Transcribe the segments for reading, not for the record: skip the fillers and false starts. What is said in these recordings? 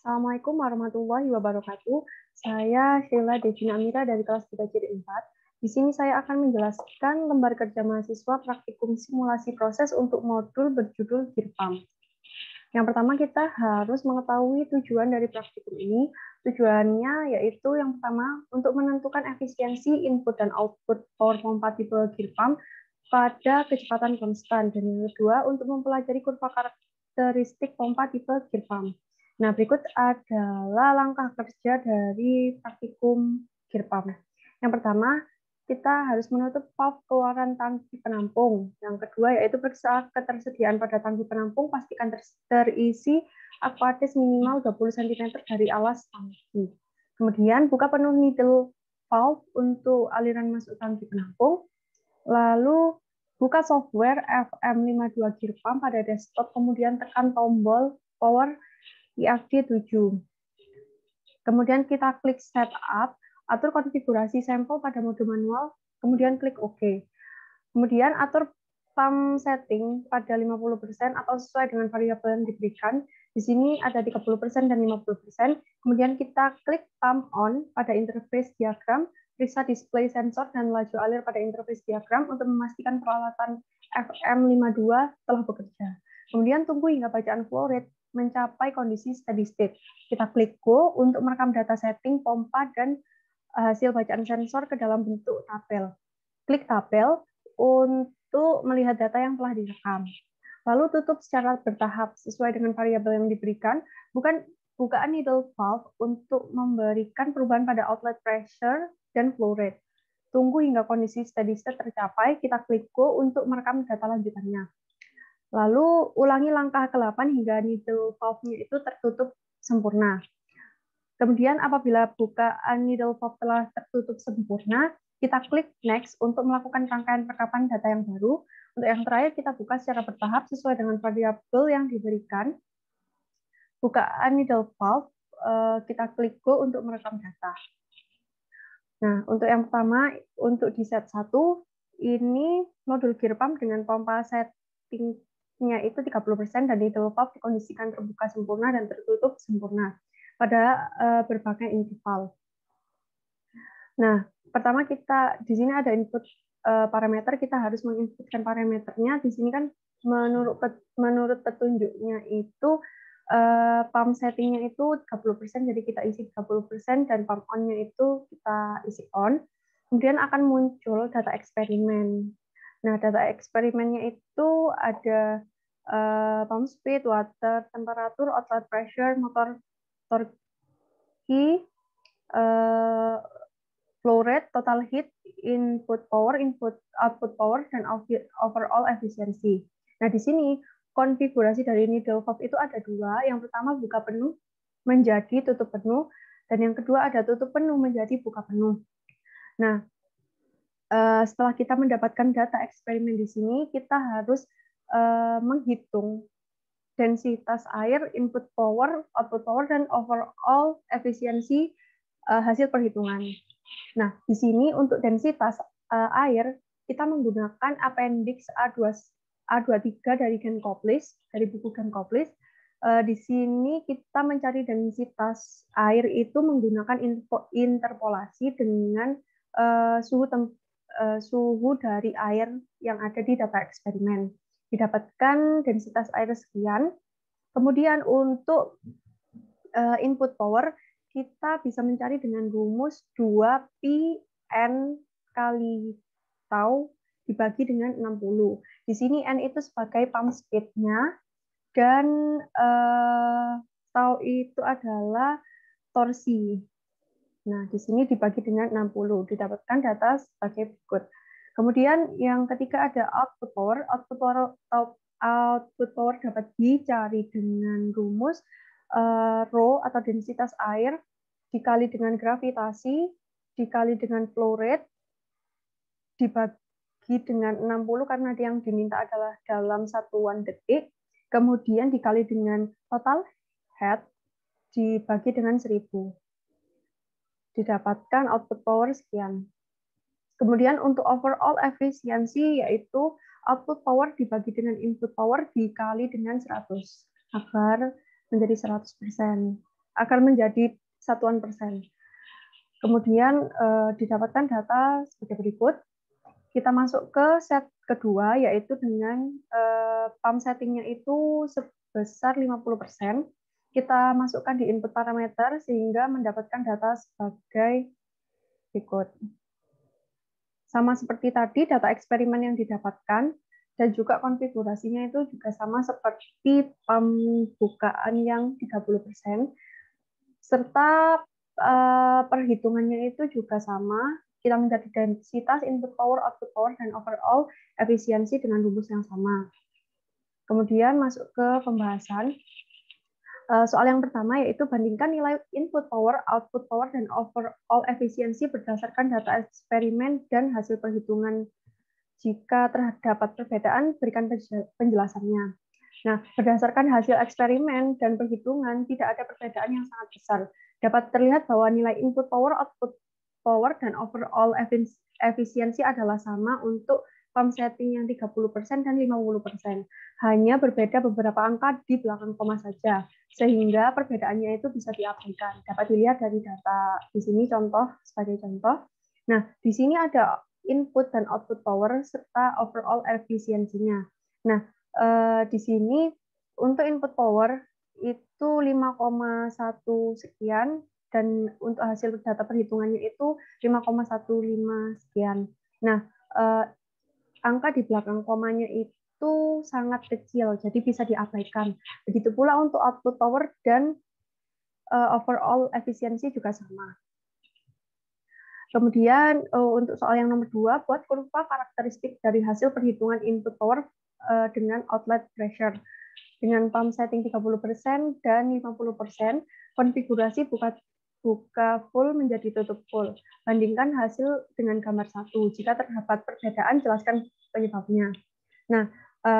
Assalamualaikum warahmatullahi wabarakatuh. Saya Sheila Devina Amira dari kelas 3 Jilid 4. Di sini saya akan menjelaskan lembar kerja mahasiswa praktikum simulasi proses untuk modul berjudul GIRPAM. Yang pertama kita harus mengetahui tujuan dari praktikum ini. Tujuannya yaitu yang pertama untuk menentukan efisiensi input dan output power pompa tipe GIRPAM pada kecepatan konstan. Dan yang kedua untuk mempelajari kurva karakteristik pompa tipe GIRPAM. Nah, berikut adalah langkah kerja dari praktikum GIRPAM. Yang pertama, kita harus menutup valve keluaran tangki penampung. Yang kedua, yaitu periksa ketersediaan pada tangki penampung, pastikan terisi aquatis minimal 20 cm dari alas tangki. Kemudian, buka penuh needle valve untuk aliran masuk tangki penampung. Lalu, buka software FM52 GIRPAM pada desktop, kemudian tekan tombol power IFD 7. Kemudian kita klik Setup, atur konfigurasi sampel pada mode manual, kemudian klik OK. Kemudian atur pump setting pada 50% atau sesuai dengan variabel yang diberikan. Di sini ada 30% dan 50%. Kemudian kita klik pump on pada interface diagram, periksa display sensor dan laju alir pada interface diagram untuk memastikan peralatan FM52 telah bekerja. Kemudian tunggu hingga bacaan flow rate mencapai kondisi steady state. Kita klik Go untuk merekam data setting pompa dan hasil bacaan sensor ke dalam bentuk tabel. Klik tabel untuk melihat data yang telah direkam. Lalu tutup secara bertahap sesuai dengan variabel yang diberikan. Bukaan needle valve untuk memberikan perubahan pada outlet pressure dan flow rate. Tunggu hingga kondisi steady state tercapai. Kita klik Go untuk merekam data lanjutannya. Lalu ulangi langkah ke-8 hingga needle valve-nya itu tertutup sempurna. Kemudian apabila bukaan needle valve telah tertutup sempurna, kita klik Next untuk melakukan rangkaian perekaman data yang baru. Untuk yang terakhir kita buka secara bertahap sesuai dengan variabel yang diberikan. Bukaan needle valve, kita klik Go untuk merekam data. Nah, untuk yang pertama, untuk di set 1, ini modul GIRPAM dengan pompa setting itu 30% dan needle valve dikondisikan terbuka sempurna dan tertutup sempurna pada berbagai interval. Nah, pertama kita di sini ada input parameter, kita harus menginputkan parameternya. Di sini kan menurut petunjuknya itu pump settingnya itu 30%, jadi kita isi 30% dan pump on-nya itu kita isi on. Kemudian akan muncul data eksperimen. Nah, data eksperimennya itu ada pump speed, water, temperatur, outlet pressure, motor torque, flow rate, total heat, input power, output power, dan overall efficiency. Nah, di sini konfigurasi dari needle valve itu ada dua. Yang pertama buka penuh menjadi tutup penuh, dan yang kedua ada tutup penuh menjadi buka penuh. Nah, setelah kita mendapatkan data eksperimen di sini, kita harus menghitung densitas air, input power, output power, dan overall efisiensi hasil perhitungan. Nah, di sini untuk densitas air, kita menggunakan appendix A23 dari Genkoplis, dari buku Genkoplis. Di sini kita mencari densitas air itu menggunakan interpolasi dengan suhu dari air yang ada di data eksperimen. Didapatkan densitas air sekian. Kemudian untuk input power, kita bisa mencari dengan rumus 2πn kali tau dibagi dengan 60. Di sini N itu sebagai pump speed-nya, dan tau itu adalah torsi. Nah, di sini dibagi dengan 60, didapatkan data sebagai berikut. Kemudian yang ketiga ada output power. Output power dapat dicari dengan rumus rho atau densitas air dikali dengan gravitasi dikali dengan flow rate dibagi dengan 60 karena yang diminta adalah dalam satuan detik, kemudian dikali dengan total head dibagi dengan 1000. Didapatkan output power sekian. Kemudian untuk overall efisiensi yaitu output power dibagi dengan input power dikali dengan 100 agar menjadi 100%. akan menjadi satuan persen. Kemudian didapatkan data sebagai berikut. Kita masuk ke set kedua, yaitu dengan pump settingnya itu sebesar 50%. Kita masukkan di input parameter sehingga mendapatkan data sebagai berikut. Sama seperti tadi, data eksperimen yang didapatkan, dan juga konfigurasinya itu juga sama seperti pump bukaan yang 30%, serta perhitungannya itu juga sama. Kita menjadi densitas, input power, output power, dan overall efisiensi dengan rumus yang sama. Kemudian masuk ke pembahasan. Soal yang pertama yaitu bandingkan nilai input power, output power, dan overall efisiensi berdasarkan data eksperimen dan hasil perhitungan. Jika terdapat perbedaan, berikan penjelasannya. Nah, berdasarkan hasil eksperimen dan perhitungan, tidak ada perbedaan yang sangat besar. Dapat terlihat bahwa nilai input power, output power, dan overall efisiensi adalah sama untuk pump setting yang 30% dan 50%. Hanya berbeda beberapa angka di belakang koma saja, sehingga perbedaannya itu bisa diabaikan. Dapat dilihat dari data di sini, sebagai contoh. Nah, di sini ada input dan output power serta overall efisiensinya. Nah, di sini untuk input power itu 5,1 sekian, dan untuk hasil data perhitungannya itu 5,15 sekian. Nah, angka di belakang komanya itu sangat kecil, jadi bisa diabaikan. Begitu pula untuk output power dan overall efisiensi juga sama. Kemudian untuk soal yang nomor 2, buat kurva karakteristik dari hasil perhitungan input power dengan outlet pressure. Dengan pump setting 30% dan 50%, konfigurasi buka full menjadi tutup full. Bandingkan hasil dengan gambar 1. Jika terdapat perbedaan, jelaskan penyebabnya. Nah,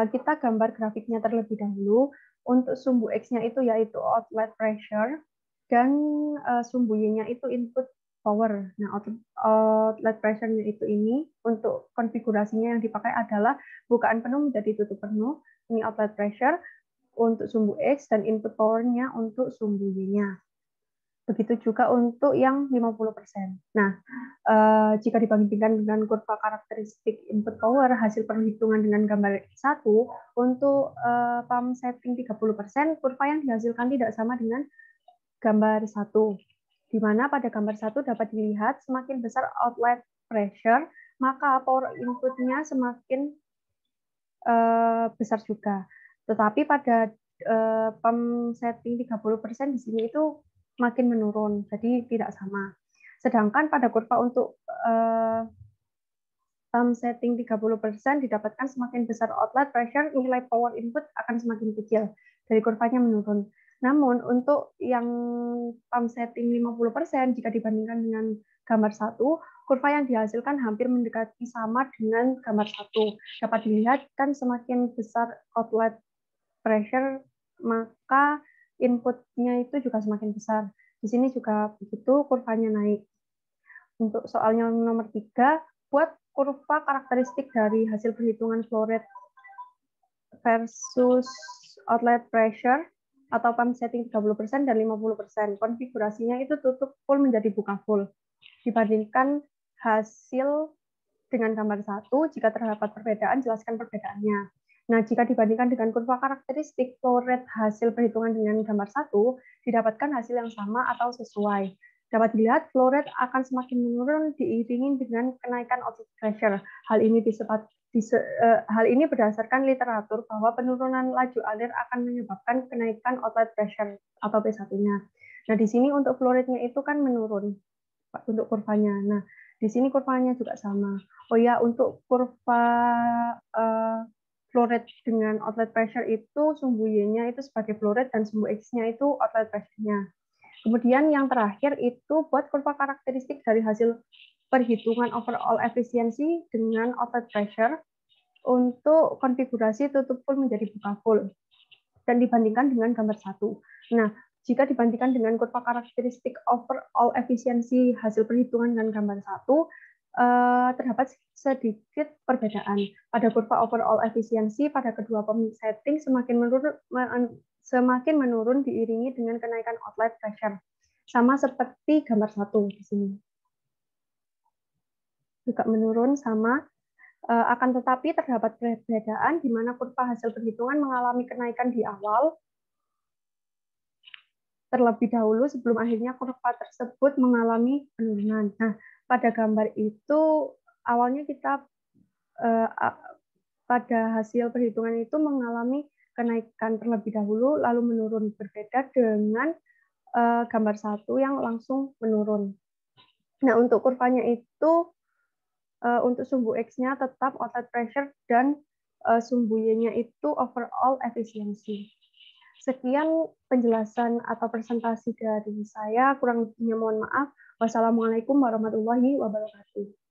kita gambar grafiknya terlebih dahulu. Untuk sumbu X-nya itu yaitu outlet pressure, dan sumbu Y-nya itu input power. Nah, outlet pressure-nya itu ini, untuk konfigurasinya yang dipakai adalah bukaan penuh menjadi tutup penuh. Ini outlet pressure untuk sumbu X, dan input power-nya untuk sumbu Y-nya. Begitu juga untuk yang 50%. Nah, jika dibandingkan dengan kurva karakteristik input power, hasil perhitungan dengan gambar 1, untuk pump setting 30%, kurva yang dihasilkan tidak sama dengan gambar 1. Di mana pada gambar 1 dapat dilihat semakin besar outlet pressure, maka power input-nya semakin besar juga. Tetapi pada pump setting 30% di sini itu makin menurun, jadi tidak sama. Sedangkan pada kurva untuk pump setting 30% didapatkan semakin besar outlet pressure, nilai power input akan semakin kecil, dari kurvanya menurun. Namun untuk yang pump setting 50% jika dibandingkan dengan gambar 1, kurva yang dihasilkan hampir mendekati sama dengan gambar 1. Dapat dilihat kan semakin besar outlet pressure, maka inputnya itu juga semakin besar. Di sini juga begitu, kurvanya naik. Untuk soalnya nomor 3, buat kurva karakteristik dari hasil perhitungan flow rate versus outlet pressure atau pump setting 30% dan 50%. Konfigurasinya itu tutup full menjadi buka full. Dibandingkan hasil dengan gambar 1, jika terdapat perbedaan, jelaskan perbedaannya. Nah, jika dibandingkan dengan kurva karakteristik flow rate hasil perhitungan dengan gambar 1, didapatkan hasil yang sama atau sesuai. Dapat dilihat flow rate akan semakin menurun diiringi dengan kenaikan outlet pressure. Hal ini berdasarkan literatur bahwa penurunan laju alir akan menyebabkan kenaikan outlet pressure atau P1-nya. Nah, di sini untuk flow rate-nya itu kan menurun untuk kurvanya. Nah, di sini kurvanya juga sama. Oh ya, untuk kurva flow rate dengan outlet pressure itu sumbu Y-nya itu sebagai flow rate dan sumbu X-nya itu outlet pressure-nya. Kemudian yang terakhir itu buat kurva karakteristik dari hasil perhitungan overall efisiensi dengan outlet pressure untuk konfigurasi tutup full menjadi buka full dan dibandingkan dengan gambar 1. Nah, jika dibandingkan dengan kurva karakteristik overall efisiensi hasil perhitungan dengan gambar 1, terdapat sedikit perbedaan. Pada kurva overall efisiensi pada kedua pump setting semakin semakin menurun diiringi dengan kenaikan outlet pressure. Sama seperti gambar 1 di sini. Juga menurun sama, akan tetapi terdapat perbedaan di mana kurva hasil perhitungan mengalami kenaikan di awal, terlebih dahulu sebelum akhirnya kurva tersebut mengalami penurunan. Nah, pada gambar itu awalnya kita pada hasil perhitungan itu mengalami kenaikan terlebih dahulu lalu menurun, berbeda dengan gambar 1 yang langsung menurun. Nah, untuk kurvanya itu untuk sumbu X-nya tetap outlet pressure dan sumbu Y-nya itu overall efisiensi. Sekian penjelasan atau presentasi dari saya, kurang lebihnya mohon maaf. Wassalamualaikum warahmatullahi wabarakatuh.